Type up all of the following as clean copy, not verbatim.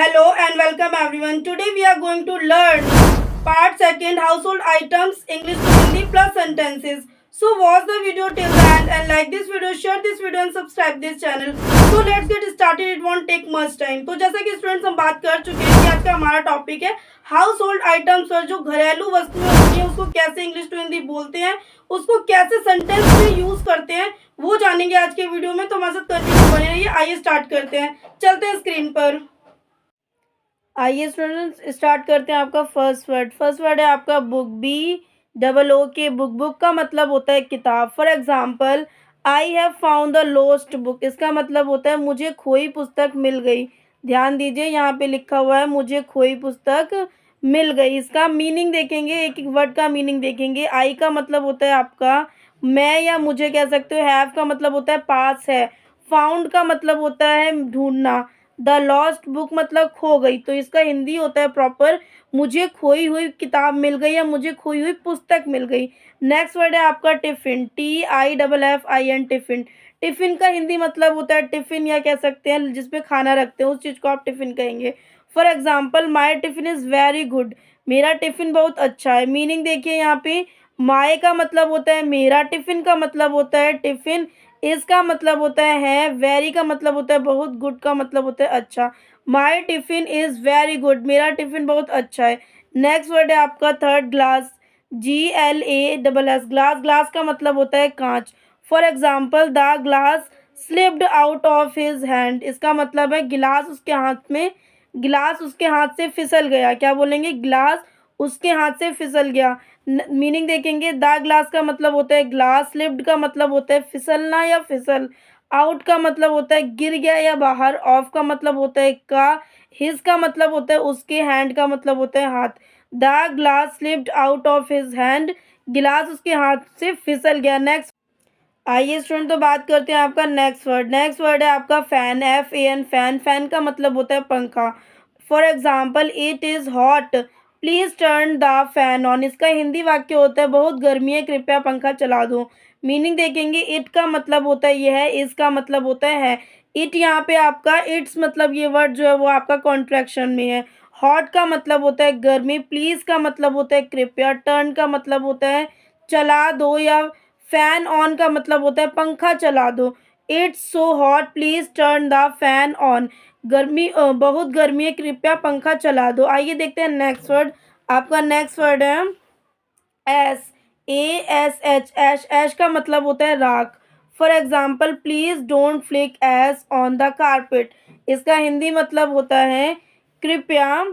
Hello and welcome everyone. Today we are going to learn part second household items English to Hindi plus sentences. So watch the video till the end and like this video, share this video and subscribe this channel. So let's get started. It won't take much time. तो जैसा कि students हम बात कर चुके हैं कि आज का हमारा टॉपिक है हाउस होल्ड आइटम्स और जो घरेलू वस्तुएं होती हैं उसको कैसे इंग्लिश टू हिंदी बोलते हैं, उसको कैसे सेंटेंस में यूज करते हैं, वो जानेंगे आज के वीडियो में। तो हमारे साथ कंटिन्यू बने रहिए। आइए स्टार्ट करते हैं, चलते हैं स्क्रीन पर। आइए स्टूडेंट्स स्टार्ट करते हैं। आपका फर्स्ट वर्ड है आपका बुक, BOO के बुक का मतलब होता है किताब। For example I have found the lost book, इसका मतलब होता है मुझे खोई पुस्तक मिल गई। ध्यान दीजिए यहाँ पे लिखा हुआ है मुझे खोई पुस्तक मिल गई। इसका मीनिंग देखेंगे, एक एक वर्ड का मीनिंग देखेंगे। आई का मतलब होता है आपका मैं या मुझे कह सकते हो। हैव का मतलब होता है पास है। फाउंड का मतलब होता है ढूंढना। द लॉस्ट बुक मतलब खो गई। तो इसका हिंदी होता है प्रॉपर मुझे खोई हुई किताब मिल गई या मुझे खोई हुई पुस्तक मिल गई। नेक्स्ट वर्ड है आपका टिफ़िन, TIFFIN टिफ़िन। टिफ़िन का हिंदी मतलब होता है टिफ़िन या कह सकते हैं जिसमें खाना रखते हैं उस चीज़ को आप टिफ़िन कहेंगे। For example my tiffin is very good, मेरा टिफ़िन बहुत अच्छा है। मीनिंग देखिए यहाँ पे माई का मतलब होता है मेरा, टिफ़िन का मतलब होता है टिफ़िन, इसका मतलब होता है वेरी का मतलब होता है बहुत, गुड का मतलब होता है अच्छा। माई टिफ़िन इज़ वेरी गुड, मेरा टिफ़िन बहुत अच्छा है। नेक्स्ट वर्ड है आपका थर्ड ग्लास, GLASS ग्लास का मतलब होता है कांच। For example the glass slipped out of his hand, इसका मतलब है गिलास उसके हाथ से फिसल गया। क्या बोलेंगे? गिलास उसके हाथ से फिसल गया। मीनिंग देखेंगे द ग्लास का मतलब होता है ग्लास, स्लिप्ड का मतलब होता है फिसलना या फिसल, आउट का मतलब होता है गिर गया या बाहर, ऑफ का मतलब होता है का, हिज का मतलब होता है उसके, हैंड का मतलब होता है हाथ। The glass slipped out of his hand, गिलास उसके हाथ से फिसल गया। नेक्स्ट आइए स्टूडेंट तो बात करते हैं आपका नेक्स्ट वर्ड है आपका फैन, FAN फैन। फैन का मतलब होता है पंखा। For example it is hot please turn the fan on, इसका हिंदी वाक्य होता है बहुत गर्मी है कृपया पंखा चला दो। मीनिंग देखेंगे इट का मतलब होता है यह है, इसका मतलब होता है इट। यहाँ पे आपका इट्स मतलब ये वर्ड जो है वो आपका कॉन्ट्रैक्शन में है। हॉट का मतलब होता है गर्मी, प्लीज़ का मतलब होता है कृपया, टर्न का मतलब होता है चला दो, या फैन ऑन का मतलब होता है पंखा चला दो। It's so hot please turn the fan on, बहुत गर्मी है कृपया पंखा चला दो। आइए देखते हैं नेक्स्ट वर्ड। आपका नेक्स्ट वर्ड है ASH, ऐश का मतलब होता है राख। For example please don't flick ash on the carpet, इसका हिंदी मतलब होता है कृपया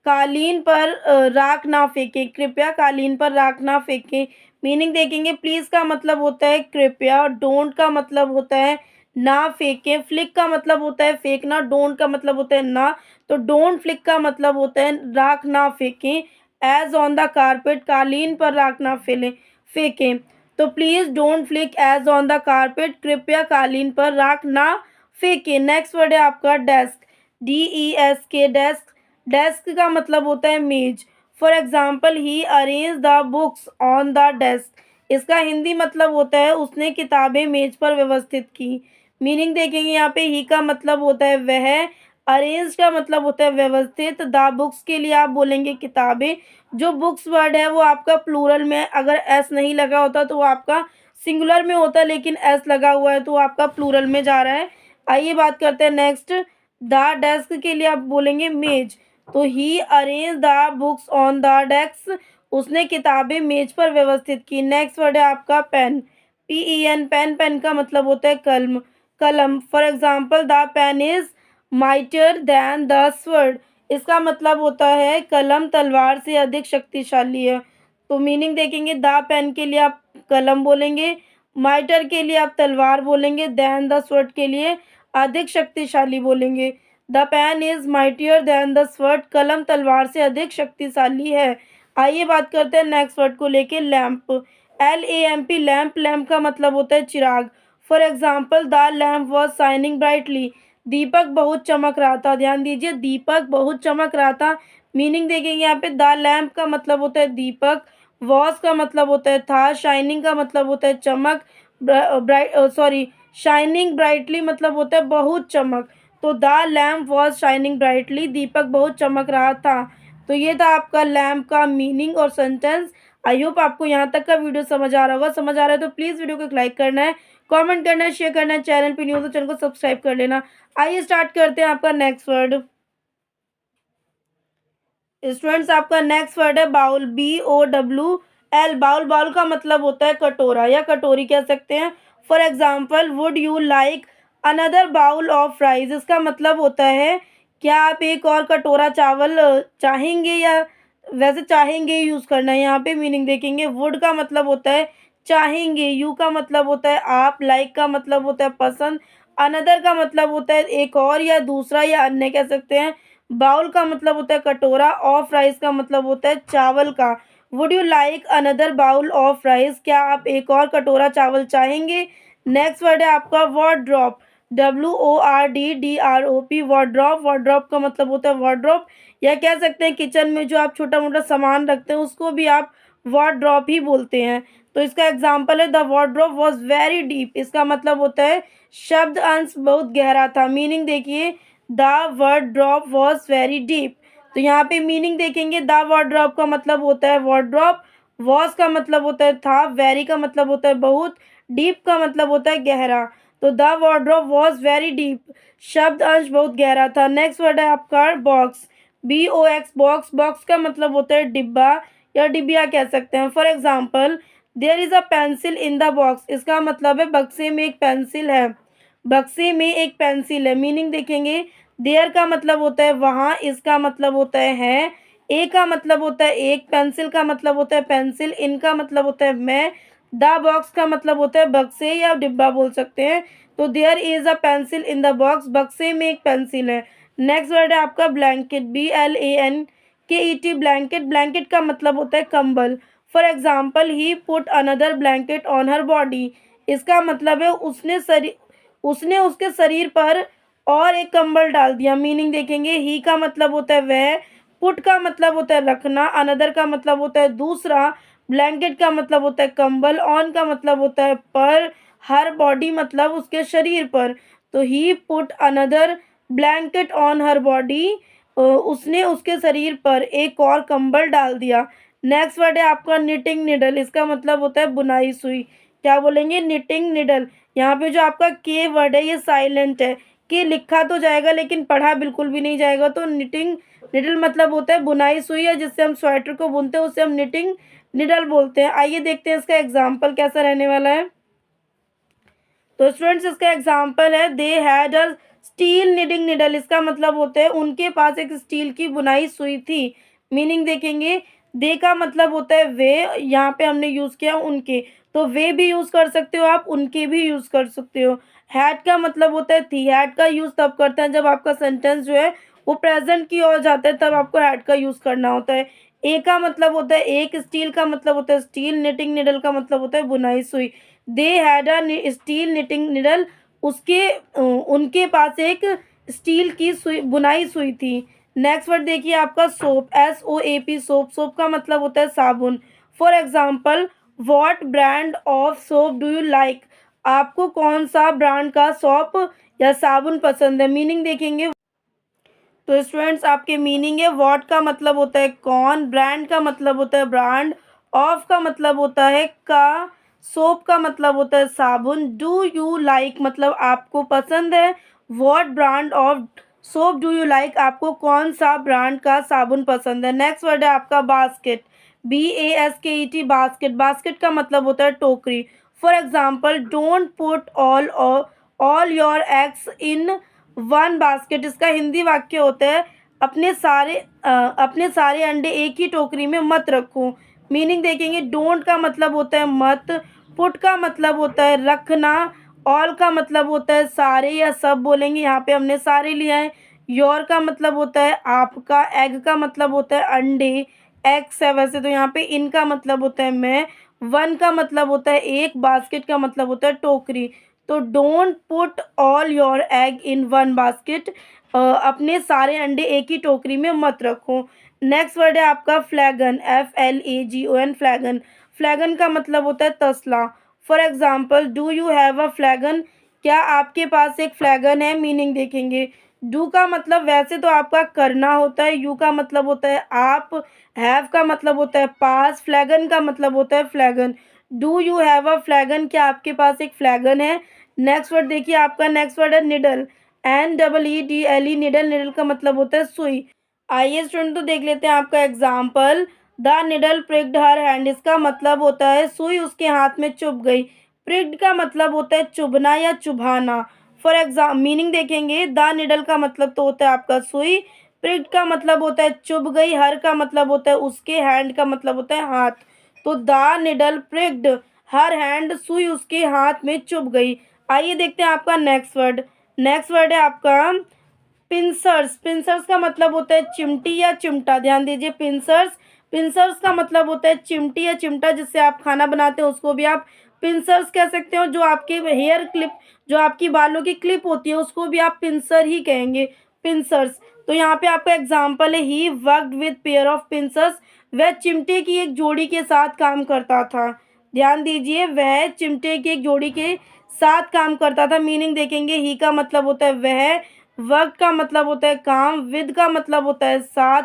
कालीन पर राख ना फेंकें, कृपया कालीन पर राख ना फेंकें। मीनिंग देखेंगे प्लीज़ का मतलब होता है कृपया, डोंट का मतलब होता है ना फेंकें, फ्लिक का मतलब होता है फेंकना, डोंट का मतलब होता है ना, तो डोंट फ्लिक का मतलब होता है राख ना फेंकें। एज ऑन द कारपेट कालीन पर राख ना फेंकें, तो please don't flick ash on the carpet, कृपया कालीन पर राख ना फेंकें। नेक्स्ट वर्ड है आपका डेस्क, DESK डेस्क। डेस्क का मतलब होता है मेज। For example he arrange the books on the desk, इसका हिंदी मतलब होता है उसने किताबें मेज पर व्यवस्थित की। मीनिंग देखेंगे यहाँ पे ही का मतलब होता है वह, अरेंज का मतलब होता है व्यवस्थित, द बुक्स के लिए आप बोलेंगे किताबें। जो बुक्स वर्ड है वो आपका प्लूरल में, अगर एस नहीं लगा होता तो वो आपका सिंगुलर में होता, लेकिन एस लगा हुआ है तो वो आपका प्लूरल में जा रहा है। आइए बात करते हैं नेक्स्ट। द डेस्क के लिए आप बोलेंगे मेज, तो he arrange the books on the desk, उसने किताबें मेज पर व्यवस्थित की। नेक्स्ट वर्ड है आपका पेन, PEN पेन। पेन का मतलब होता है कलम। For example the pen is mightier than the sword, इसका मतलब होता है कलम तलवार से अधिक शक्तिशाली है। तो मीनिंग देखेंगे द पेन के लिए आप कलम बोलेंगे, माइटर के लिए आप तलवार बोलेंगे, दैन द स्वर्ड के लिए अधिक शक्तिशाली बोलेंगे। The pen is mightier than the sword, कलम तलवार से अधिक शक्तिशाली है। आइए बात करते हैं नेक्स्ट वर्ड को लेके लैम्प, LAMP लैम्प। लैम्प का मतलब होता है चिराग। For example the lamp was shining brightly, दीपक बहुत चमक रहा था। ध्यान दीजिए दीपक बहुत चमक रहा था। मीनिंग देखेंगे यहाँ पे द लैम्प का मतलब होता है दीपक, वॉज का मतलब होता है था, शाइनिंग का मतलब होता है चमक, शाइनिंग ब्राइटली मतलब होता है बहुत चमक। तो the lamp was shining brightly, दीपक बहुत चमक रहा था। तो ये था आपका लैम्प का मीनिंग और सेंटेंस। आई होप आपको यहाँ तक का वीडियो समझ आ रहा होगा। समझ आ रहा है तो प्लीज़ वीडियो को एक लाइक करना है, कमेंट करना है, शेयर करना है। चैनल पे न्यू हो तो चैनल को सब्सक्राइब कर लेना। आइए स्टार्ट करते हैं आपका नेक्स्ट वर्ड। स्टूडेंट्स आपका नेक्स्ट वर्ड है बाउल, BOWL। बाउल, बाउल का मतलब होता है कटोरा या कटोरी कह सकते हैं। For example, would you like another bowl of rice, इसका मतलब होता है क्या आप एक और कटोरा चावल चाहेंगे, या वैसे चाहेंगे यूज़ करना है। यहाँ पे मीनिंग देखेंगे। वुड का मतलब होता है चाहेंगे, यू का मतलब होता है आप, लाइक का मतलब होता है पसंद, अनदर का मतलब होता है एक और या दूसरा या अन्य कह सकते हैं। बाउल का मतलब होता है कटोरा, ऑफ राइस का मतलब होता है चावल का। Would you like another bowl of rice, क्या आप एक और कटोरा चावल चाहेंगे। नेक्स्ट वर्ड है आपका वार्डरोब, WORDDROP, वार्डरोब। वार्डरोब का मतलब होता है वार्डरोब, या कह सकते हैं किचन में जो आप छोटा मोटा सामान रखते हैं उसको भी आप वार्डरोब ही बोलते हैं। तो इसका एग्जाम्पल है the wardrobe was very deep, इसका मतलब होता है शब्द अंश बहुत गहरा था। मीनिंग देखिए, the wardrobe was very deep. तो यहाँ पे मीनिंग देखेंगे, द वार्डरोब का मतलब होता है वार्डरोब, वॉज का मतलब होता है था, वेरी का मतलब होता है बहुत, डीप का मतलब होता है गहरा। तो the wardrobe was very deep, शब्द अंश बहुत गहरा था। नेक्स्ट वर्ड है आपका बॉक्स, BOX, बॉक्स। बॉक्स का मतलब होता है डिब्बा या डिबिया कह सकते हैं। For example, there is a pencil in the box, इसका मतलब है बक्से में एक पेंसिल है, बक्से में एक पेंसिल है। मीनिंग देखेंगे, देयर का मतलब होता है वहाँ, इसका मतलब होता है ए का मतलब होता है एक, पेंसिल का मतलब होता है पेंसिल, इनका मतलब होता है मैं, द बॉक्स का मतलब होता है बक्से या डिब्बा बोल सकते हैं। तो there is a pencil in the box, बक्से में एक पेंसिल है। नेक्स्ट वर्ड है आपका ब्लैंकेट, BLANKET, ब्लैंकेट। ब्लैंकेट का मतलब होता है कंबल। For example, he put another blanket on her body, इसका मतलब है उसने उसके शरीर पर और एक कंबल डाल दिया। मीनिंग देखेंगे, ही का मतलब होता है वह, पुट का मतलब होता है रखना, अनदर का मतलब होता है दूसरा, ब्लैंकेट का मतलब होता है कंबल, ऑन का मतलब होता है पर, हर बॉडी मतलब उसके शरीर पर। तो he put another blanket on her body, उसने उसके शरीर पर एक और कंबल डाल दिया। नेक्स्ट वर्ड है आपका निटिंग निडल, इसका मतलब होता है बुनाई सुई। क्या बोलेंगे, निटिंग निडल। यहाँ पे जो आपका के वर्ड है ये साइलेंट है, के लिखा तो जाएगा लेकिन पढ़ा बिल्कुल भी नहीं जाएगा। तो निटिंग निडल मतलब होता है बुनाई सुई, है जिससे हम स्वेटर को बुनते हैं उसे हम निटिंग निडल बोलते हैं। आइए देखते हैं इसका एग्जाम्पल कैसा रहने वाला है। तो स्टूडेंट्स इसका एग्जाम्पल है they had a steel needing needle, इसका मतलब होता है उनके पास एक स्टील की बुनाई सुई थी। मीनिंग देखेंगे, दे का मतलब होता है वे, यहाँ पे हमने यूज़ किया उनके, तो वे भी यूज़ कर सकते हो आप, उनके भी यूज़ कर सकते हो। हैड का मतलब होता है थी, हैड का यूज़ तब करते हैं जब आपका सेंटेंस जो है वो प्रेजेंट की ओर जाता है, तब आपको हैड का यूज़ करना होता है। ए का मतलब होता है एक, स्टील का मतलब होता है स्टील, निटिंग निडल का मतलब होता है बुनाई सुई। दे had a steel knitting needle, उनके पास एक स्टील की सुई, बुनाई सुई थी। नेक्स्ट वर्ड देखिए आपका सोप, SOAP, सोप। सोप का मतलब होता है साबुन। For example, what brand of soap do you like, आपको कौन सा ब्रांड का सोप या साबुन पसंद है। मीनिंग देखेंगे, तो स्टूडेंट्स आपके मीनिंग है, व्हाट का मतलब होता है कौन, ब्रांड का मतलब होता है ब्रांड, ऑफ का मतलब होता है का, सोप का मतलब होता है साबुन, डू यू लाइक मतलब आपको पसंद है, what brand of soap do you like आपको कौन सा ब्रांड का साबुन पसंद है। नेक्स्ट वर्ड है आपका बास्केट, BASKET, बास्केट। बास्केट का मतलब होता है टोकरी। For example, don't put all your eggs in one basket, इसका हिंदी वाक्य होता है अपने सारे अंडे एक ही टोकरी में मत रखो। मीनिंग देखेंगे, डोंट का मतलब होता है मत, पुट का मतलब होता है रखना, ऑल का मतलब होता है सारे या सब बोलेंगे, यहाँ पे हमने सारे लिया है। योर का मतलब होता है आपका, एग का मतलब होता है अंडे, एग्स है वैसे तो यहाँ पे, इनका मतलब होता है मैं, वन का मतलब होता है एक, बास्केट का मतलब होता है टोकरी। तो don't put all your egg in one basket, अपने सारे अंडे एक ही टोकरी में मत रखो। नेक्स्ट वर्ड है आपका फ्लैगन, FLAGON, फ्लैगन। फ्लैगन का मतलब होता है तसला। For example, do you have a फ्लैगन, क्या आपके पास एक फ्लैगन है। मीनिंग देखेंगे, डू का मतलब वैसे तो आपका करना होता है, यू का मतलब होता है आप, हैव का मतलब होता है पास, फ्लैगन का मतलब होता है फ्लैगन। डू यू हैव अ फ्लैगन, क्या आपके पास एक फ्लैगन है। नेक्स्ट वर्ड देखिए, आपका नेक्स्ट वर्ड है निडल, NEEDLE, निडल, निडल का मतलब होता है सुई। आइए स्टूडेंट तो देख लेते हैं आपका example. The needle pricked her hand, इसका मतलब होता है सुई उसके हाथ में चुभ गई। प्रिक्ड का मतलब होता है चुभना या चुभाना। फॉर एग्जाम मीनिंग देखेंगे, द निडल का मतलब तो होता है आपका सुई, प्रिक्ड का मतलब होता है चुभ गई, हर का मतलब होता है उसके, हैंड का मतलब होता है हाथ। तो the needle pricked her hand, सुई उसके हाथ में चुभ गई। आइए देखते हैं आपका नेक्स्ट वर्ड। नेक्स्ट वर्ड है आपका पिंसर्स। पिंसर्स का मतलब होता है चिमटी या चिमटा। ध्यान दीजिए, पिंसर्स, पिंसर्स का मतलब होता है चिमटी या चिमटा, जिससे आप खाना बनाते हैं उसको भी आप पिंसर्स कह सकते हो। जो आपके हेयर क्लिप, जो आपकी बालों की क्लिप होती है उसको भी आप पिंसर ही कहेंगे, पिंसर्स। तो यहाँ पे आपका एग्जाम्पल है, he worked with pair of pincers, वह चिमटे की एक जोड़ी के साथ काम करता था। ध्यान दीजिए, वह चिमटे की एक जोड़ी के साथ काम करता था। मीनिंग देखेंगे, ही का मतलब होता है वह, वर्क का मतलब होता है काम, विद का मतलब होता है साथ,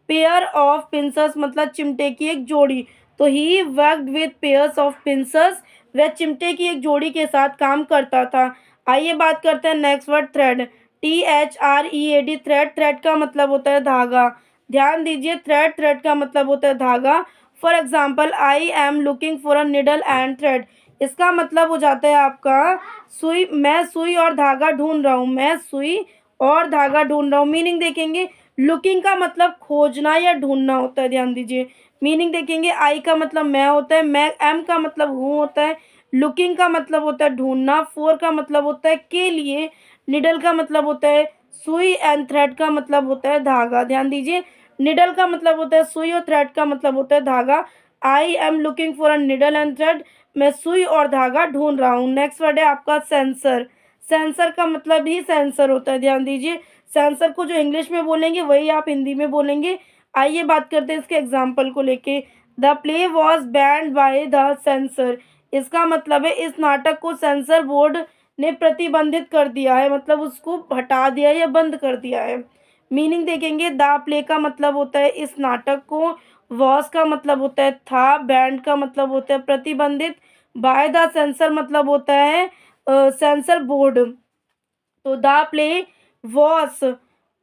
पेयर ऑफ पिंसर्स मतलब चिमटे की एक जोड़ी। तो he worked with pairs of pincers, वह चिमटे की एक जोड़ी के साथ काम करता था। आइए बात करते हैं next word thread, THREAD, thread. Thread का मतलब होता है धागा। ध्यान दीजिए, थ्रेड, थ्रेड का मतलब होता है धागा। For example, I am looking for a needle and thread, इसका मतलब हो जाता है आपका सुई, मैं सुई और धागा ढूंढ रहा हूँ, मैं सुई और धागा ढूंढ रहा हूँ। मीनिंग देखेंगे, लुकिंग का मतलब खोजना या ढूंढना होता है। ध्यान दीजिए, मीनिंग देखेंगे, आई का मतलब मैं होता है, मैं, एम का मतलब हूँ होता है, लुकिंग का मतलब होता है ढूंढना, फोर का मतलब होता है के लिए, निडल का मतलब होता है सुई, एंड थ्रेड का मतलब होता है धागा। ध्यान दीजिए, निडल का मतलब होता है सुई और थ्रेड का मतलब होता है धागा। I am looking for a needle and thread, मैं सुई और धागा ढूंढ रहा हूँ। नेक्स्ट वर्ड है आपका सेंसर। सेंसर का मतलब ही सेंसर होता है। ध्यान दीजिए, सेंसर को जो इंग्लिश में बोलेंगे वही आप हिंदी में बोलेंगे। आइए बात करते हैं इसके एग्जाम्पल को लेके। The play was banned by the sensor, इसका मतलब है इस नाटक को सेंसर बोर्ड ने प्रतिबंधित कर दिया है, मतलब उसको हटा दिया या बंद कर दिया है। मीनिंग देखेंगे, द प्ले का मतलब होता है इस नाटक को, वॉज का मतलब होता है था, बैंड का मतलब होता है प्रतिबंधित, बाय द सेंसर मतलब होता है सेंसर बोर्ड। तो the play was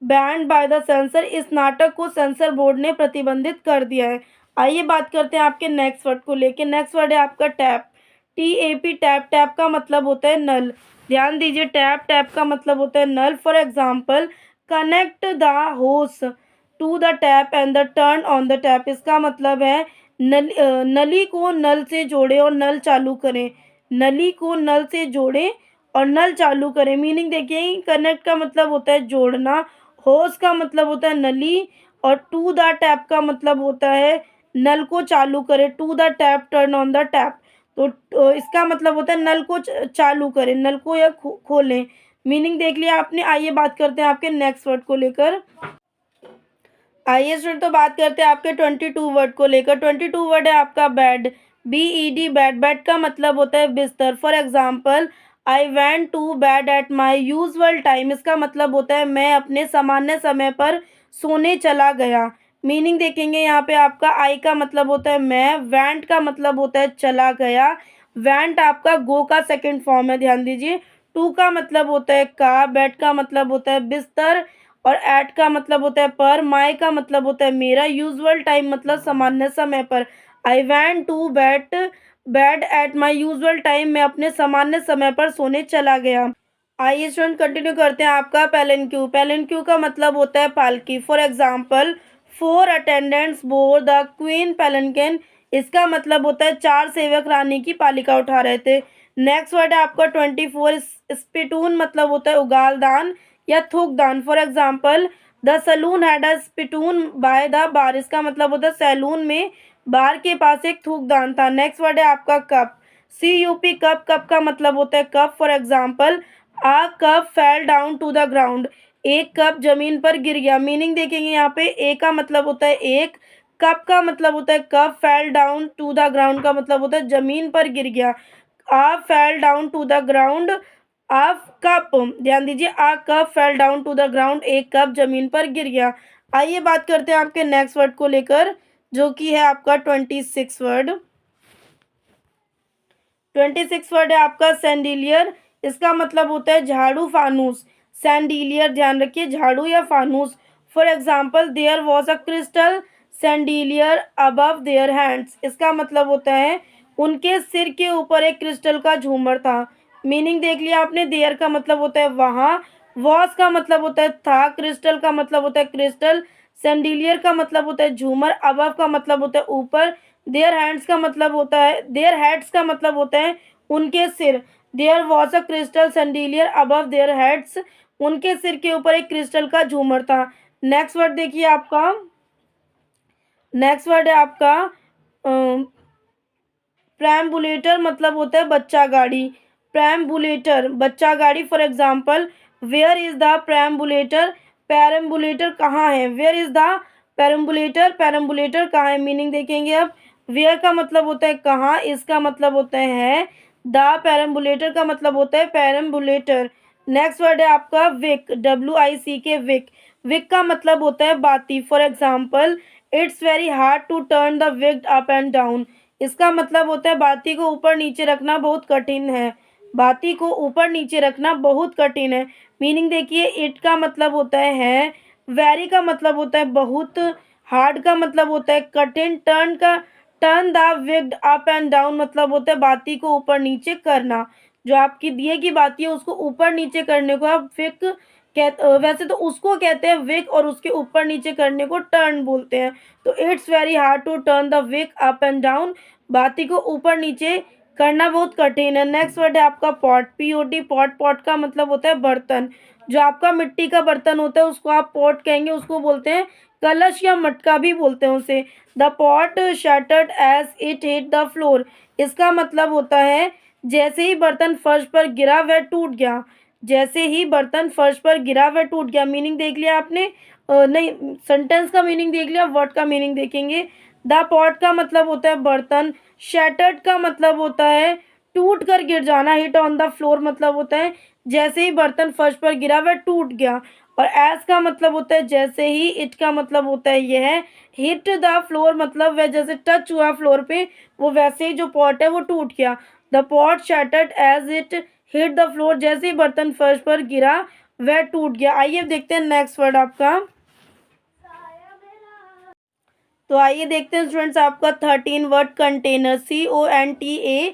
banned by the sensor, इस नाटक को सेंसर बोर्ड ने प्रतिबंधित कर दिया है। आइए बात करते हैं आपके नेक्स्ट वर्ड को लेके। नेक्स्ट वर्ड है आपका टैप, TAP, टैप। टैप का मतलब होता है नल। ध्यान दीजिए, टैप, टैप का मतलब होता है नल। For example, connect the hose to the tap and the turn on the tap, इसका मतलब है नली को नल से जोड़े और नल चालू करें, नली को नल से जोड़े और नल चालू करें। मीनिंग देखिए, कनेक्ट का मतलब होता है जोड़ना, होस का मतलब होता है नली, और टू द टैप का मतलब होता है नल को चालू करें, to the tap, turn on the tap. तो इसका मतलब होता है नल को चालू करें, नल को या खोलें। मीनिंग देख लिया आपने। आइए बात करते हैं आपके नेक्स्ट वर्ड को लेकर। आइए स्टूडेंट तो बात करते हैं आपके 22 वर्ड को लेकर। 22 वर्ड है आपका बेड, BED, बेड। बेड का मतलब होता है बिस्तर। For example, I went to bed at my usual time, इसका मतलब होता है मैं अपने सामान्य समय पर सोने चला गया। मीनिंग देखेंगे, यहाँ पे आपका आई का मतलब होता है मैं, वेंट का मतलब होता है चला गया, वेंट आपका गो का सेकंड फॉर्म है। ध्यान दीजिए, टू का मतलब होता है का, बेड का मतलब होता है बिस्तर, और एट का मतलब होता है पर, माई का मतलब होता है मेरा, यूजुअल टाइम मतलब सामान्य समय पर। I want to bed at my usual time, मैं अपने सामान्य समय पर सोने चला गया। आइए स्टूडेंट कंटिन्यू करते हैं आपका पेलेंक्यू। पेलेंक्यू का मतलब होता है पालकी। For example, 4 attendants bore the queen palanquin, इसका मतलब होता है 4 सेवक रानी की पालिका उठा रहे थे। नेक्स्ट वर्ड है आपका 24, स्पिटून मतलब होता है उगालदान या थूकदान। For example, the saloon had a spittoon by the bar, इसका मतलब होता है सैलून में बार के पास एक थूकदान था। नेक्स्ट वर्ड है आपका कप, CUP, कप। कप का मतलब होता है cup. For example, a cup fell down to the ground, एक कप जमीन पर गिर गया। मीनिंग देखेंगे, यहाँ पे ए का मतलब होता है एक, कप का मतलब होता है cup, fell down to the ground का मतलब होता है जमीन पर गिर गया। A fell down to the ground, a cup, ध्यान दीजिए, a cup fell down to the ground, एक कप जमीन पर गिर गया। आइए बात करते हैं आपके नेक्स्ट वर्ड को लेकर, जो कि है आपका 26 वर्ड। 26 वर्ड है आपका सैंडिलियर। इसका मतलब होता है झाड़ू फानूस। सैंडिलियर, ध्यान रखिए, झाड़ू या फानूस। For example, there was a crystal chandelier above their hands. इसका मतलब होता है उनके सिर के ऊपर एक क्रिस्टल का झूमर था। मीनिंग देख लिया आपने। देयर का मतलब होता है वहाँ, वॉज का मतलब होता है था, क्रिस्टल का मतलब होता है क्रिस्टल, सैंडिलियर का मतलब होता है झूमर, अबव का मतलब होता है ऊपर, देयर हैंड्स का मतलब होता है, देयर हेड्स का मतलब होता है उनके सिर। There was a crystal chandelier above their heads, उनके सिर के ऊपर एक क्रिस्टल का झूमर था। नेक्स्ट वर्ड देखिए आपका, नेक्स्ट वर्ड है आपका प्रैम्बुलेटर, मतलब होता है बच्चा गाड़ी। प्रैम्बुलेटर, बच्चा गाड़ी। For example, where is the perambulator, perambulator कहाँ है, where is the perambulator, perambulator कहाँ है। मीनिंग देखेंगे अब। वेयर का मतलब होता है कहाँ, इसका मतलब होता है द, पैरम्बुलेटर का मतलब होता है पैरम्बुलेटर। नेक्स्ट वर्ड है आपका विक, WIC, विक। विक का मतलब होता है बाती। For example, it's very hard to turn the wick up and down. इसका मतलब होता है बाती को ऊपर नीचे रखना बहुत कठिन है। बाती को ऊपर नीचे रखना बहुत कठिन है। मीनिंग देखिए, इट का मतलब होता है, वेरी का मतलब होता है बहुत, हार्ड का मतलब होता है कठिन, turn the विग्ड up and down मतलब होता है बाती को ऊपर नीचे करना। जो आपकी दिए की बाती है उसको ऊपर नीचे करने को आप विक वैसे तो उसको कहते हैं विक, और उसके ऊपर नीचे करने को टर्न बोलते हैं। तो it's very hard to turn the wick up and down, बाती को ऊपर नीचे करना बहुत कठिन है। नेक्स्ट वर्ड है आपका पॉट, POT, पॉट। पॉट का मतलब होता है बर्तन। जो आपका मिट्टी का बर्तन होता है उसको आप पॉट कहेंगे, उसको बोलते हैं कलश या मटका भी बोलते हैं उसे। The pot shattered as it hit the floor. इसका मतलब होता है जैसे ही बर्तन फर्श पर गिरा वह टूट गया। जैसे ही बर्तन फर्श पर गिरा वह टूट गया। मीनिंग देख लिया आपने, नहीं, सेंटेंस का मीनिंग देख लिया, वर्ड का मीनिंग देखेंगे। द पॉट का मतलब होता है बर्तन, शैटर्ड का मतलब होता है टूट कर गिर जाना, हिट ऑन द फ्लोर मतलब होता है जैसे ही बर्तन फर्श पर गिरा वह टूट गया। और एज का मतलब होता है जैसे ही, इट का मतलब होता है यह, हिट द फ्लोर मतलब वह जैसे टच हुआ फ्लोर पे, वो वैसे ही जो पॉट है वो टूट गया। The pot shattered as it hit the floor, जैसे ही बर्तन फर्श पर गिरा वह टूट गया। आइए देखते हैं नेक्स्ट वर्ड आपका। तो आइए देखते हैं स्टूडेंट्स आपका 13 word container, CONTAINER,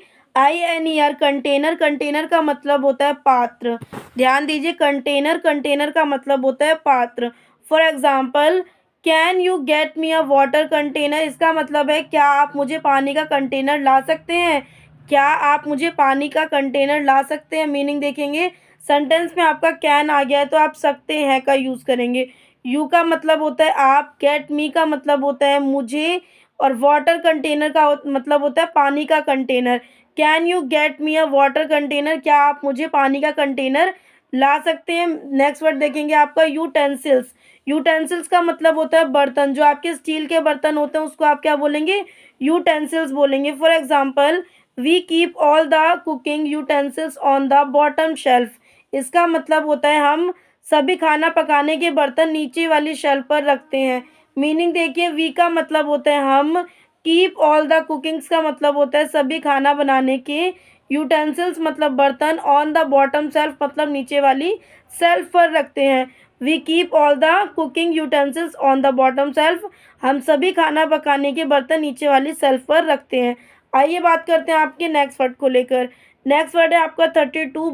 container. Container का मतलब होता है पात्र। ध्यान दीजिए, कंटेनर, कंटेनर का मतलब होता है पात्र। For example, can you get me a water container. इसका मतलब है क्या आप मुझे पानी का कंटेनर ला सकते हैं, क्या आप मुझे पानी का कंटेनर ला सकते हैं। मीनिंग देखेंगे, सेंटेंस में आपका कैन आ गया है तो आप सकते हैं का यूज़ करेंगे। यू का मतलब होता है आप, गेट मी का मतलब होता है मुझे, और वाटर कंटेनर का मतलब होता है पानी का container. Can you get me a water container, क्या आप मुझे पानी का कंटेनर ला सकते हैं। नेक्स्ट वर्ड देखेंगे आपका यूटेंसिल्स। यूटेंसिल्स का मतलब होता है बर्तन। जो आपके स्टील के बर्तन होते हैं उसको आप क्या बोलेंगे, यूटेंसिल्स बोलेंगे। For example, we keep all the cooking utensils on the bottom shelf. इसका मतलब होता है हम सभी खाना पकाने के बर्तन नीचे वाली शेल्फ पर रखते हैं। मीनिंग देखिए, वी का मतलब होता है हम, कीप ऑल द कुकिंग्स का मतलब होता है सभी खाना बनाने के, यूटेंसिल्स मतलब बर्तन, ऑन द बॉटम शेल्फ मतलब नीचे वाली शेल्फ पर रखते हैं। We keep all the cooking utensils on the bottom shelf, हम सभी खाना पकाने के बर्तन नीचे वाली शेल्फ पर रखते हैं। आइए बात करते हैं आपके नेक्स्ट वर्ड को लेकर। नेक्स्ट वर्ड है आपका 32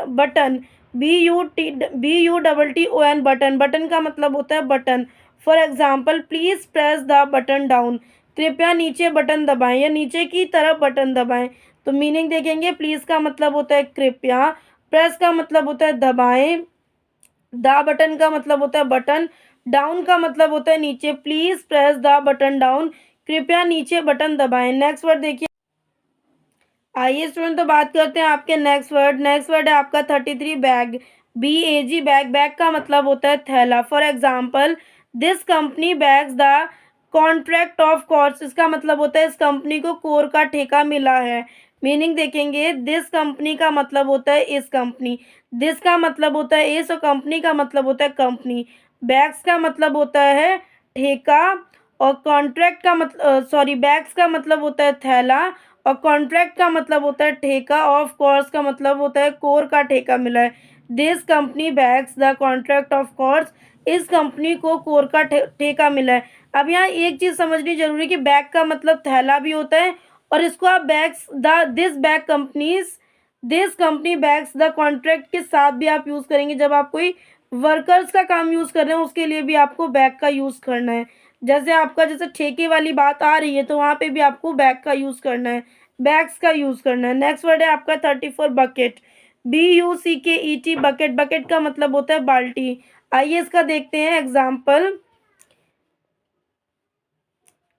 बटन, BUTTON, बटन। बटन का मतलब होता है button. For example, please press the button down. कृपया नीचे बटन दबाएं या नीचे की तरफ बटन दबाएं। तो मीनिंग देखेंगे, प्लीज का मतलब होता है कृपया, प्रेस का मतलब होता है दबाएं, द बटन का मतलब होता है बटन, डाउन का मतलब होता है नीचे। Please press the button down, कृपया नीचे बटन दबाएं। नेक्स्ट वर्ड देखिए। आइए स्टूडेंट, तो बात करते हैं आपके नेक्स्ट वर्ड। नेक्स्ट वर्ड है आपका 33 बैग, BAG, बैग। बैग का मतलब होता है थैला। For example, this company bags the contract of course. इसका मतलब होता है इस कंपनी को कोर का ठेका मिला है। मीनिंग देखेंगे दिस कंपनी का मतलब होता है इस कंपनी, दिस का मतलब होता है इस और कंपनी का मतलब होता है कंपनी। बैग्स का मतलब होता है ठेका और कॉन्ट्रैक्ट का मतलब बैग्स का मतलब होता है थैला और कॉन्ट्रैक्ट का मतलब होता है ठेका। ऑफ कोर्स का मतलब होता है कोर का ठेका मिला है। This company bags the contract of course, इस कंपनी को कोर का ठेका मिला है। अब यहाँ एक चीज़ समझनी जरूरी है कि बैग का मतलब थैला भी होता है और इसको आप bags the this bag companies this company bags the contract के साथ भी आप यूज़ करेंगे। जब आप कोई वर्कर्स का काम यूज़ कर रहे हैं उसके लिए भी आपको बैग का यूज़ करना है। जैसे आपका जैसे ठेके वाली बात आ रही है तो वहाँ पे भी आपको बैग का यूज़ करना है, बैग्स का यूज़ करना है। नेक्स्ट वर्ड है आपका 34 बकेट, BUCKET बकेट, बकेट का मतलब होता है बाल्टी। आइए इसका देखते हैं एग्जाम्पल।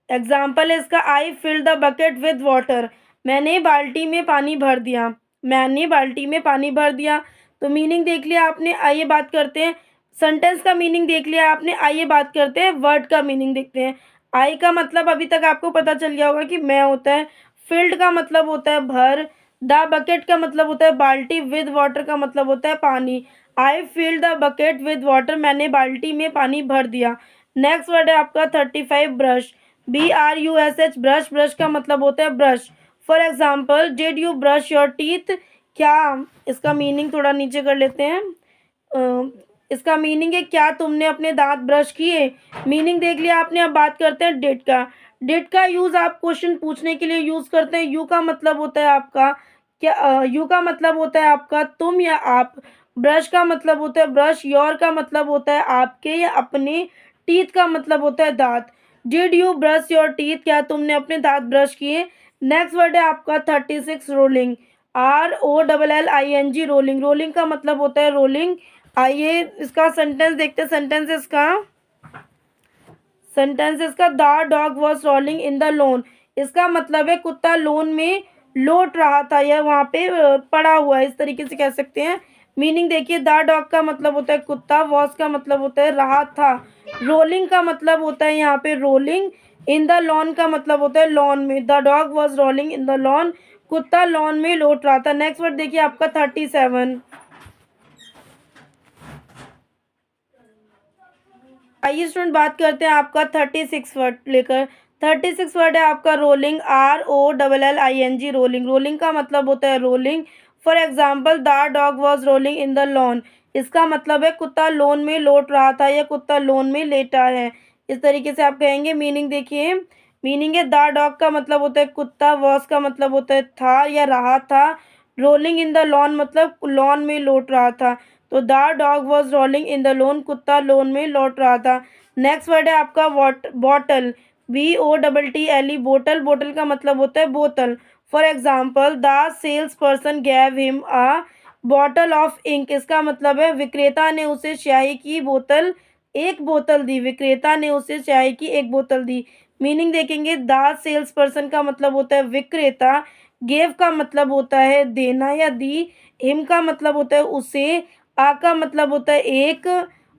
एग्जाम्पल है इसका, आई fill the bucket with water, मैंने बाल्टी में पानी भर दिया, मैंने बाल्टी में पानी भर दिया। तो मीनिंग देख लिया आपने, आइए बात करते हैं। सेंटेंस का मीनिंग देख लिया आपने, आइए बात करते हैं वर्ड का मीनिंग देखते हैं। आई का मतलब अभी तक आपको पता चल गया होगा कि मैं होता है, फिल्ड का मतलब होता है भर, द बकेट का मतलब होता है बाल्टी, विद वाटर का मतलब होता है पानी। आई fill the bucket with water, मैंने बाल्टी में पानी भर दिया। नेक्स्ट वर्ड है आपका 35 ब्रश, BRUSH ब्रश, ब्रश का मतलब होता है brush. For example did you brush your teeth, क्या, इसका मीनिंग थोड़ा नीचे कर लेते हैं। इसका मीनिंग है क्या तुमने अपने दांत ब्रश किए, मीनिंग देख लिया आपने। अब बात करते हैं डिड का। डिड का यूज़ आप क्वेश्चन पूछने के लिए यूज़ करते हैं। यू का मतलब होता है आपका क्या, यू का मतलब होता है आपका तुम या आप। ब्रश का मतलब होता है ब्रश, योर का मतलब होता है आपके या अपने, टीथ का मतलब होता है दांत। Did you brush your teeth, क्या तुमने अपने दांत ब्रश किए। नेक्स्ट वर्ड है आपका 36 रोलिंग, ROLLING रोलिंग, रोलिंग का मतलब होता है रोलिंग। आइए इसका सेंटेंस देखते हैं। सेंटेंसेस का the dog was rolling in the lawn, इसका मतलब है कुत्ता लॉन में लौट रहा था या वहाँ पे पड़ा हुआ है, इस तरीके से कह सकते हैं। मीनिंग देखिए, द डॉग का मतलब होता है कुत्ता, वॉज का मतलब होता है रहा था, रोलिंग का मतलब होता है यहाँ पे रोलिंग, इन द लॉन का मतलब होता है लॉन में। The dog was rolling in the lawn, कुत्ता लॉन में लौट रहा था। नेक्स्ट वर्ड देखिए आपका 37। आइए स्टूडेंट बात करते हैं आपका 36 वर्ड लेकर। 36 वर्ड है आपका रोलिंग, ROLLING रोलिंग, रोलिंग का मतलब होता है rolling. For example the dog was rolling in the lawn, इसका मतलब है कुत्ता लॉन में लौट रहा था या कुत्ता लॉन में लेटा है, इस तरीके से आप कहेंगे। मीनिंग देखिए, मीनिंग है द डॉग का मतलब होता है कुत्ता, वॉज का मतलब होता है था या रहा था, रोलिंग इन द लॉन मतलब लॉन में लौट रहा था। तो the dog was rolling in the lawn, कुत्ता लॉन में लौट रहा था। नेक्स्ट वर्ड है आपका बॉटल, BOTTLE बोटल, बोटल का मतलब होता है बोतल। For example the sales person gave him a bottle of ink, इसका मतलब है विक्रेता ने उसे स्याही की बोतल, एक बोतल दी, विक्रेता ने उसे स्याही की एक बोतल दी। मीनिंग देखेंगे, द सेल्स पर्सन का मतलब होता है विक्रेता, गेव का मतलब होता है देना या दी, हिम का मतलब होता है उसे, आ का मतलब होता है एक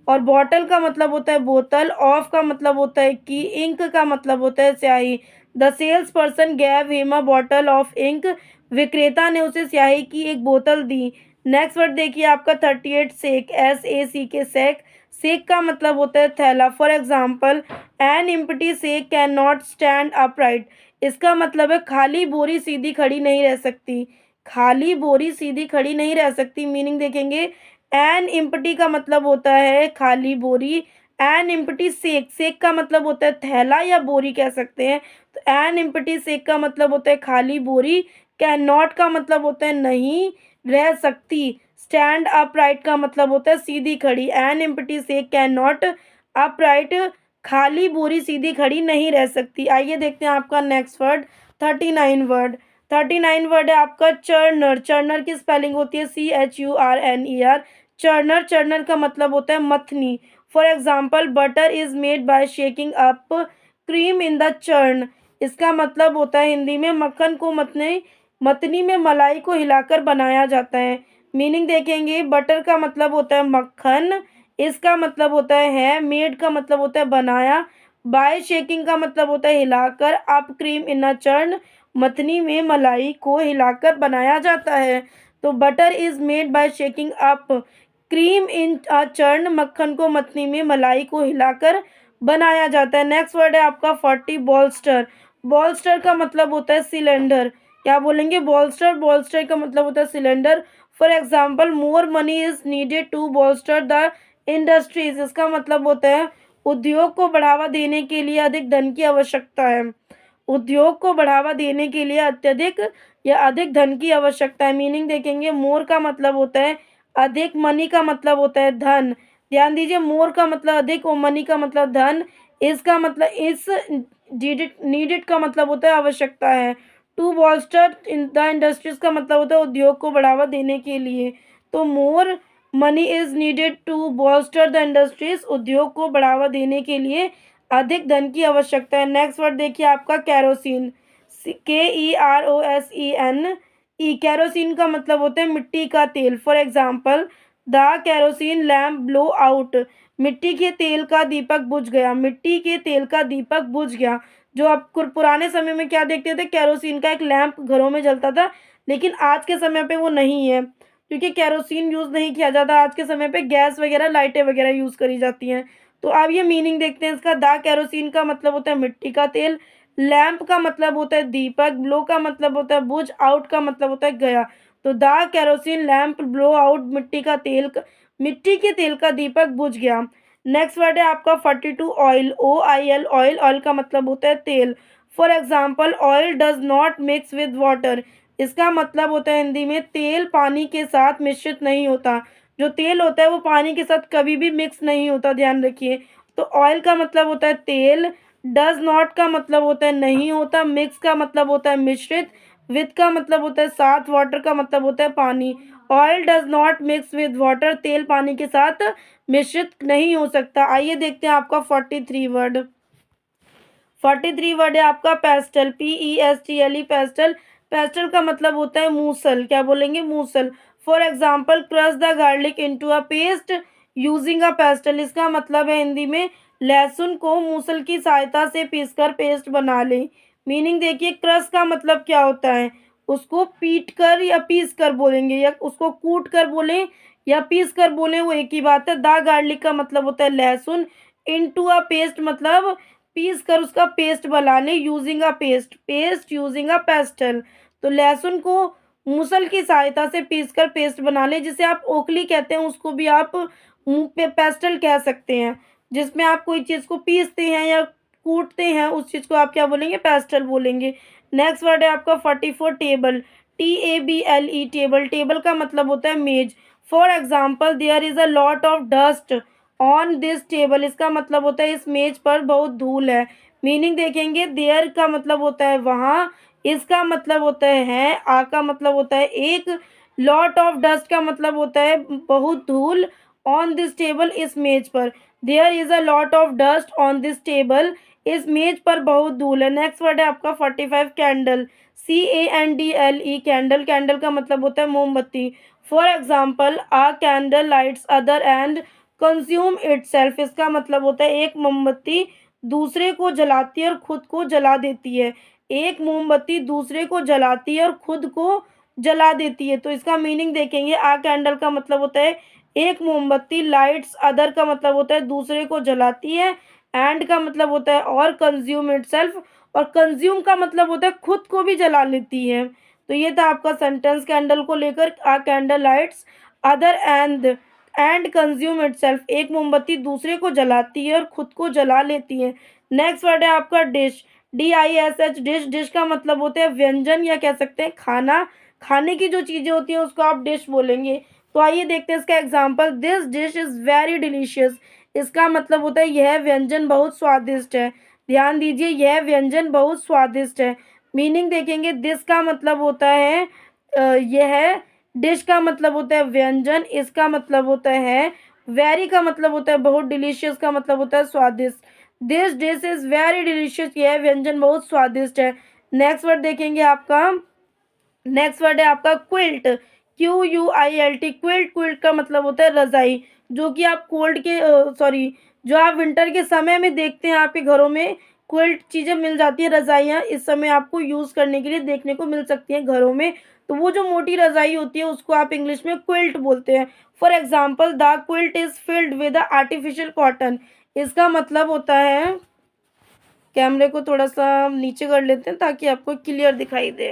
और बॉटल का मतलब होता है बोतल, ऑफ का मतलब होता है कि, इंक का मतलब होता है स्याही। The sales person gave him a bottle of ink, विक्रेता ने उसे स्याही की एक बोतल दी। नेक्स्ट वर्ड देखिए आपका 38 सेक, SACK सेक, सेक का मतलब होता है थैला। For example an empty sack can not stand upright, इसका मतलब है खाली बोरी सीधी खड़ी नहीं रह सकती, खाली बोरी सीधी खड़ी नहीं रह सकती। मीनिंग देखेंगे, एन एम्प्टी का मतलब होता है खाली बोरी, एन एम्प्टी सेक, सेक का मतलब होता है थैला या बोरी कह सकते हैं। तो एन एम्प्टी सेक का मतलब होता है खाली बोरी, कैन नॉट का मतलब होता है नहीं रह सकती, स्टैंड अपराइट का मतलब होता है सीधी खड़ी। An empty sack can not upright, खाली बोरी सीधी खड़ी नहीं रह सकती। आइए देखते हैं आपका नेक्स्ट वर्ड 39 वर्ड। 39 वर्ड है आपका चर्नर, चर्नर की स्पेलिंग होती है CHURNER, चर्नर, चर्नर का मतलब होता है मथनी। For example butter is made by shaking up cream in the churn, इसका मतलब होता है हिंदी में मक्खन को मतने, मतनी में मलाई को हिलाकर बनाया जाता है। मीनिंग देखेंगे, बटर का मतलब होता है मक्खन, इसका मतलब होता है मेड का मतलब होता है बनाया, बाय शेकिंग का मतलब होता है हिलाकर। अप क्रीम इन अ चर्न, मथनी में मलाई को हिलाकर बनाया जाता है। तो butter is made by shaking up cream in a churn, मक्खन को मथनी में मलाई को हिलाकर बनाया जाता है। नेक्स्ट वर्ड है आपका 40 बॉल्स्टर। बॉल्स्टर का मतलब होता है सिलेंडर। क्या बोलेंगे? बॉल्स्टर। बॉल्स्टर का मतलब होता है cylinder. For example more money is needed to bolster the industries. इसका मतलब होता है उद्योग को बढ़ावा देने के लिए अधिक धन की आवश्यकता है। उद्योग को बढ़ावा देने के लिए अत्यधिक या अधिक धन की आवश्यकता है। मीनिंग देखेंगे, मोर का मतलब होता है अधिक, मनी का मतलब होता है धन। ध्यान दीजिए, मोर का मतलब अधिक और मनी का मतलब धन। इसका मतलब इस नीडेड का मतलब होता है आवश्यकता है। To bolster in the industries का मतलब होता है उद्योग को बढ़ावा देने के लिए। तो more money is needed to bolster the industries, उद्योग को बढ़ावा देने के लिए अधिक धन की आवश्यकता है। नेक्स्ट वर्ड देखिए आपका कैरोसिन। KEROSENE। कैरोसिन का मतलब होता है मिट्टी का तेल। For example the kerosene lamp blow out, मिट्टी के तेल का दीपक बुझ गया। मिट्टी के तेल का दीपक बुझ गया। जो आप पुराने समय में क्या देखते थे, कैरोसिन का एक लैंप घरों में जलता था, लेकिन आज के समय पे वो नहीं है, क्योंकि कैरोसिन यूज़ नहीं किया जाता। आज के समय पे गैस वगैरह, लाइटें वगैरह यूज़ करी जाती हैं। तो अब ये मीनिंग देखते हैं इसका। द कैरोसिन का मतलब होता है मिट्टी का तेल, लैंप का मतलब होता है दीपक, ब्लो का मतलब होता है बुझ, आउट का मतलब होता है गया। तो the kerosene lamp blow out, मिट्टी के तेल का दीपक बुझ गया। नेक्स्ट वर्ड है आपका 42 ऑयल। OIL, oil. ऑयल का मतलब होता है तेल। For example oil does not mix with water. इसका मतलब होता है हिंदी में तेल पानी के साथ मिश्रित नहीं होता। जो तेल होता है वो पानी के साथ कभी भी मिक्स नहीं होता, ध्यान रखिए। तो ऑयल का मतलब होता है तेल, डज नॉट का मतलब होता है नहीं होता, मिक्स का मतलब होता है मिश्रित, विद का मतलब होता है साथ, वाटर का मतलब होता है पानी। Oil does not mix with water, तेल पानी के साथ मिश्रित नहीं हो सकता। आइए देखते हैं आपका 43 वर्ड। 43 वर्ड है आपका पेस्टल। PESTLE, pastel. पेस्टल का मतलब होता है मूसल। क्या बोलेंगे? मूसल। For example crush the garlic into a paste using a pastel. इसका मतलब है हिंदी में लहसुन को मूसल की सहायता से पीसकर पेस्ट बना ले। मीनिंग देखिए, क्रश का मतलब क्या होता है, उसको पीट कर या पीस कर बोलेंगे, या उसको कूट कर बोलें या पीस कर बोलें, वो एक ही बात है। द गार्लिक का मतलब होता है लहसुन, इनटू अ पेस्ट मतलब पीस कर उसका पेस्ट बना ले। Using a paste, paste using a pastel. तो लहसुन को मूसल की सहायता से पीस कर पेस्ट बना ले, जिसे आप ओखली कहते हैं, उसको भी आप मुंह पे पेस्टल कह सकते हैं। जिसमें आप कोई चीज़ को पीसते हैं या कूटते हैं, उस चीज़ को आप क्या बोलेंगे? पेस्टल बोलेंगे। नेक्स्ट वर्ड है आपका 44 टेबल। TABLE, table. टेबल का मतलब होता है मेज। For example there is a lot of dust on this table. इसका मतलब होता है इस मेज पर बहुत धूल है। मीनिंग देखेंगे, देयर का मतलब होता है वहाँ, इसका मतलब होता है आ का मतलब होता है एक, लॉट ऑफ डस्ट का मतलब होता है बहुत धूल, ऑन दिस टेबल इस मेज पर। There is a lot of dust on this table, इस मेज पर बहुत धूल है। नेक्स्ट वर्ड है आपका 45 कैंडल। CANDLE, candle. कैंडल का मतलब होता है मोमबत्ती। For example a candle lights other and consume itself. इसका मतलब होता है एक मोमबत्ती दूसरे को जलाती है और खुद को जला देती है। एक मोमबत्ती दूसरे को जलाती है और खुद को जला देती है। तो इसका मीनिंग देखेंगे, आ कैंडल का मतलब होता है एक मोमबत्ती, लाइट्स अदर का मतलब होता है दूसरे को जलाती है, एंड का मतलब होता है और, कंज्यूम इटसेल्फ, और कंज्यूम का मतलब होता है खुद को भी जला लेती है। तो ये था आपका सेंटेंस कैंडल को लेकर। A candle lights other and consume itself, एक मोमबत्ती दूसरे को जलाती है और खुद को जला लेती है। नेक्स्ट वर्ड है आपका डिश। DISH, dish. डिश का मतलब होता है व्यंजन या कह सकते हैं खाना। खाने की जो चीज़ें होती हैं उसको आप डिश बोलेंगे। तो आइए देखते हैं इसका example. This dish is very delicious. इसका मतलब होता है यह व्यंजन बहुत स्वादिष्ट है। ध्यान दीजिए, यह व्यंजन बहुत स्वादिष्ट है। मीनिंग देखेंगे, दिस का मतलब होता है यह, डिश का मतलब होता है व्यंजन, इसका मतलब होता है वेरी का मतलब होता है बहुत, डिलीशियस का मतलब होता है स्वादिष्ट। This dish is very delicious, यह व्यंजन बहुत स्वादिष्ट है। नेक्स्ट वर्ड देखेंगे आपका। नेक्स्ट वर्ड है आपका क्विल्ट। QUILT, quilt. क्विल्ट का मतलब होता है रजाई। जो कि आप कोल्ड के सॉरी जो आप विंटर के समय में देखते हैं आपके घरों में क्विल्ट चीज़ें मिल जाती हैं, रज़ाइयाँ इस समय आपको यूज़ करने के लिए देखने को मिल सकती हैं घरों में। तो वो जो मोटी रज़ाई होती है उसको आप इंग्लिश में क्विल्ट बोलते हैं। For example the quilt is filled with artificial cotton. इसका मतलब होता है, कैमरे को थोड़ा-सा नीचे कर लेते हैं ताकि आपको क्लियर दिखाई दे।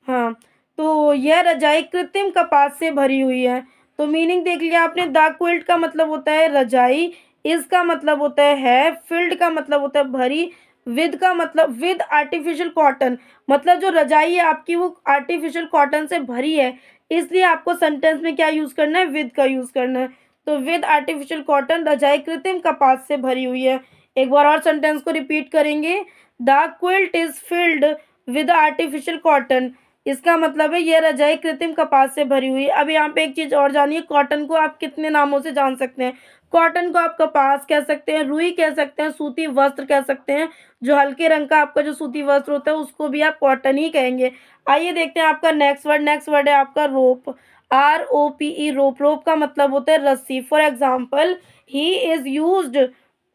हाँ, तो यह रज़ाई कृत्रिम कपास से भरी हुई है। तो मीनिंग देख लिया आपने, द क्विल्ट का मतलब होता है रज़ाई, इसका मतलब होता है, फिल्ड का मतलब होता है भरी, विद का मतलब विद आर्टिफिशियल कॉटन, मतलब जो रज़ाई है आपकी वो आर्टिफिशियल कॉटन से भरी है, इसलिए आपको सेंटेंस में क्या यूज़ करना है, विद का यूज़ करना है। तो विद आर्टिफिशियल कॉटन रज़ाई कृत्रिम कपास से भरी हुई है। एक बार और सेंटेंस को रिपीट करेंगे, the quilt is filled with artificial cotton. इसका मतलब है यह रजाई कृत्रिम कपास से भरी हुई है। अब यहाँ पे एक चीज़ और जानिए, कॉटन को आप कितने नामों से जान सकते हैं। कॉटन को आप कपास कह सकते हैं, रुई कह सकते हैं, सूती वस्त्र कह सकते हैं। जो हल्के रंग का आपका जो सूती वस्त्र होता है उसको भी आप कॉटन ही कहेंगे। आइए देखते हैं आपका नेक्स्ट वर्ड है आपका रोप, ROPE, रोप। रोप का मतलब होता है रस्सी। For example he is used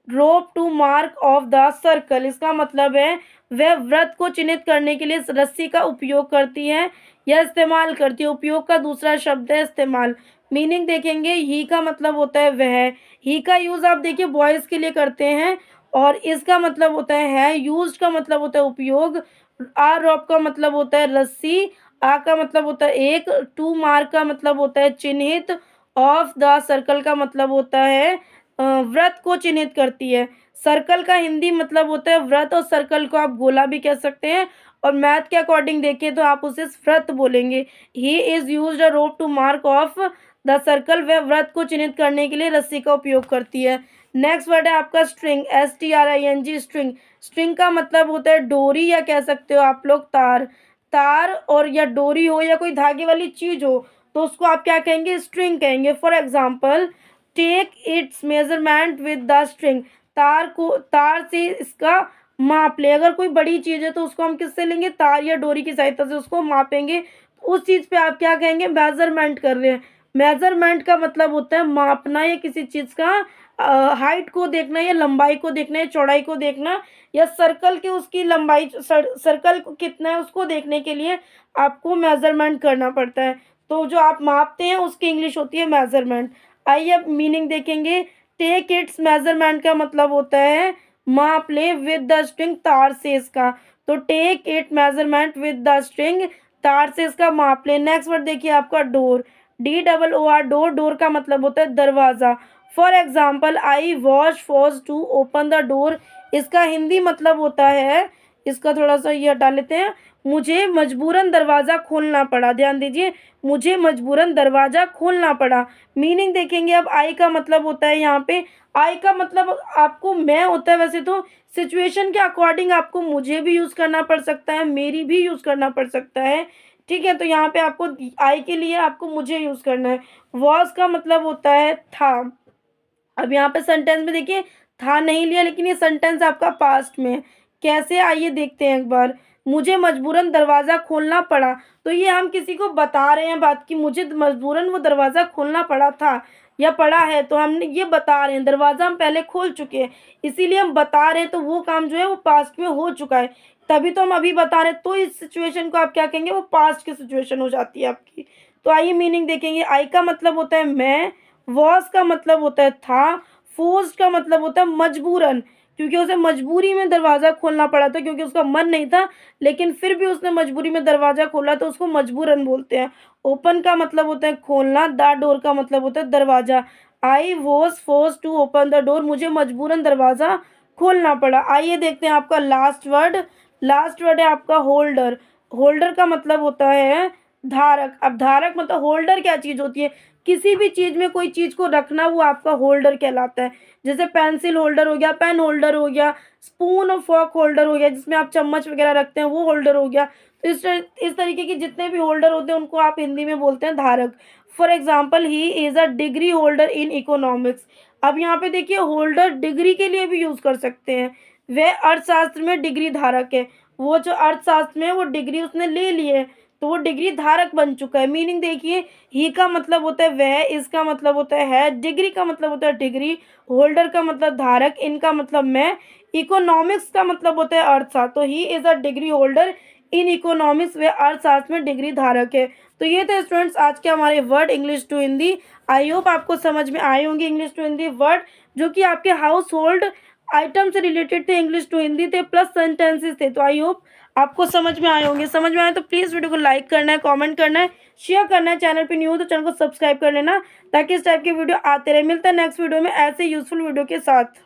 rope to mark off the circle. इसका मतलब है वह व्रत को चिन्हित करने के लिए इस रस्सी का उपयोग करती है या इस्तेमाल करती है। उपयोग का दूसरा शब्द है इस्तेमाल। मीनिंग देखेंगे, ही का मतलब होता है वह, ही का यूज़ आप देखिए बॉयज़ के लिए करते हैं, और इसका मतलब होता है यूज्ड का मतलब होता है उपयोग, आर रॉप का मतलब होता है रस्सी, आ का मतलब होता है एक, टू मार्क का मतलब होता है चिन्हित, ऑफ द सर्कल का मतलब होता है व्रत को चिन्हित करती है। सर्कल का हिंदी मतलब होता है व्रत, और सर्कल को आप गोला भी कह सकते हैं, और मैथ के अकॉर्डिंग देखें तो आप उसे व्रत बोलेंगे। He is used a rope to mark off the circle, वह व्रत को चिन्हित करने के लिए रस्सी का उपयोग करती है। नेक्स्ट वर्ड है आपका स्ट्रिंग, STRING, स्ट्रिंग। स्ट्रिंग का मतलब होता है डोरी, या कह सकते हो आप लोग तार। तार और या डोरी हो या कोई धागे वाली चीज़ हो तो उसको आप क्या कहेंगे, स्ट्रिंग कहेंगे। For example take its measurement with the string, तार से इसका माप ले। अगर कोई बड़ी चीज़ है तो उसको हम किससे लेंगे, तार या डोरी की सहायता से उसको मापेंगे। उस चीज़ पे आप क्या कहेंगे, मेजरमेंट कर रहे हैं। मेजरमेंट का मतलब होता है मापना, या किसी चीज़ का हाइट को देखना, या लंबाई को देखना, या चौड़ाई को देखना, या सर्कल की उसकी लंबाई, सर्कल को कितना है उसको देखने के लिए आपको मेजरमेंट करना पड़ता है। तो जो आप मापते हैं उसकी इंग्लिश होती है मेजरमेंट। आइए अब मीनिंग देखेंगे। टेक इट्स मेजरमेंट का मतलब होता है माप ले, विद द स्ट्रिंग, तार से इसका। तो take it measurement with the string, तार से इसका माप ले। नेक्स्ट वर्ड देखिए आपका डोर, DOOR, डोर। डोर का मतलब होता है दरवाज़ा। For example I was forced to open the door. इसका हिंदी मतलब होता है, इसका थोड़ा सा ये हटा लेते हैं, मुझे मजबूरन दरवाज़ा खोलना पड़ा। ध्यान दीजिए, मुझे मजबूरन दरवाज़ा खोलना पड़ा। मीनिंग देखेंगे अब, आई का मतलब होता है यहाँ पे, आई का मतलब आपको मैं होता है। वैसे तो सिचुएशन के अकॉर्डिंग आपको मुझे भी यूज़ करना पड़ सकता है, मेरी भी यूज़ करना पड़ सकता है, ठीक है। तो यहाँ पे आपको आई के लिए आपको मुझे यूज़ करना है। वॉज का मतलब होता है था। अब यहाँ पे सेंटेंस में देखिए था नहीं लिया, लेकिन ये सेंटेंस आपका पास्ट में है। कैसे, आइए देखते हैं एक बार। मुझे मजबूरन दरवाज़ा खोलना पड़ा, तो ये हम किसी को बता रहे हैं बात की, मुझे मजबूरन वो दरवाज़ा खोलना पड़ा था या पड़ा है, तो हमने ये बता रहे हैं, दरवाज़ा हम पहले खोल चुके हैं, इसीलिए हम बता रहे हैं। तो वो काम जो है वो पास्ट में हो चुका है, तभी तो हम अभी बता रहे हैं। तो इस सिचुएशन को आप क्या कहेंगे, वो पास्ट की सिचुएशन हो जाती है आपकी। तो आइए मीनिंग देखेंगे। आई का मतलब होता है मैं, वॉज का मतलब होता है था, फोर्स्ड का मतलब होता है मजबूरन, क्योंकि उसे मजबूरी में दरवाज़ा खोलना पड़ा था, क्योंकि उसका मन नहीं था, लेकिन फिर भी उसने मजबूरी में दरवाज़ा खोला, तो उसको मजबूरन बोलते हैं। ओपन का मतलब होता है खोलना, द डोर का मतलब होता है दरवाज़ा। I was forced to open the door, मुझे मजबूरन दरवाज़ा खोलना पड़ा। आइए देखते हैं आपका लास्ट वर्ड। लास्ट वर्ड है आपका होल्डर। होल्डर का मतलब होता है धारक। अब धारक मतलब होल्डर क्या चीज़ होती है, किसी भी चीज़ में कोई चीज़ को रखना, वो आपका होल्डर कहलाता है। जैसे पेंसिल होल्डर हो गया, पेन होल्डर हो गया, स्पून और फॉर्क होल्डर हो गया, जिसमें आप चम्मच वगैरह रखते हैं, वो होल्डर हो गया। तो इस तरीके के जितने भी होल्डर होते हैं उनको आप हिंदी में बोलते हैं धारक। For example he is a degree holder in economics. अब यहाँ पे देखिए होल्डर डिग्री के लिए भी यूज़ कर सकते हैं। वह अर्थशास्त्र में डिग्री धारक है, वो जो अर्थशास्त्र में वो डिग्री उसने ले ली है, तो वो डिग्री धारक बन चुका है। मीनिंग देखिए, ही का मतलब होता है वह, इसका मतलब होता है, डिग्री का मतलब होता है डिग्री, होल्डर का मतलब धारक, इनका मतलब मैं, इकोनॉमिक्स का मतलब होता है अर्थशास्त्र। तो he is a degree holder in economics, व अर्थशास्त्र में डिग्री धारक है। तो ये थे स्टूडेंट्स आज के हमारे word English to Hindi. I hope आपको समझ में आए होंगे इंग्लिश टू हिंदी वर्ड, जो कि आपके हाउस होल्ड आइटम से रिलेटेड थे, इंग्लिश टू हिंदी थे, प्लस सेंटेंसेस थे। तो आई होप आपको समझ में आए होंगे। समझ में आए तो प्लीज़ वीडियो को लाइक करना है, कमेंट करना है, शेयर करना है। चैनल पे न्यू हो तो चैनल को सब्सक्राइब कर लेना, ताकि इस टाइप की वीडियो आते रहे। मिलता है नेक्स्ट वीडियो में ऐसे यूजफुल वीडियो के साथ।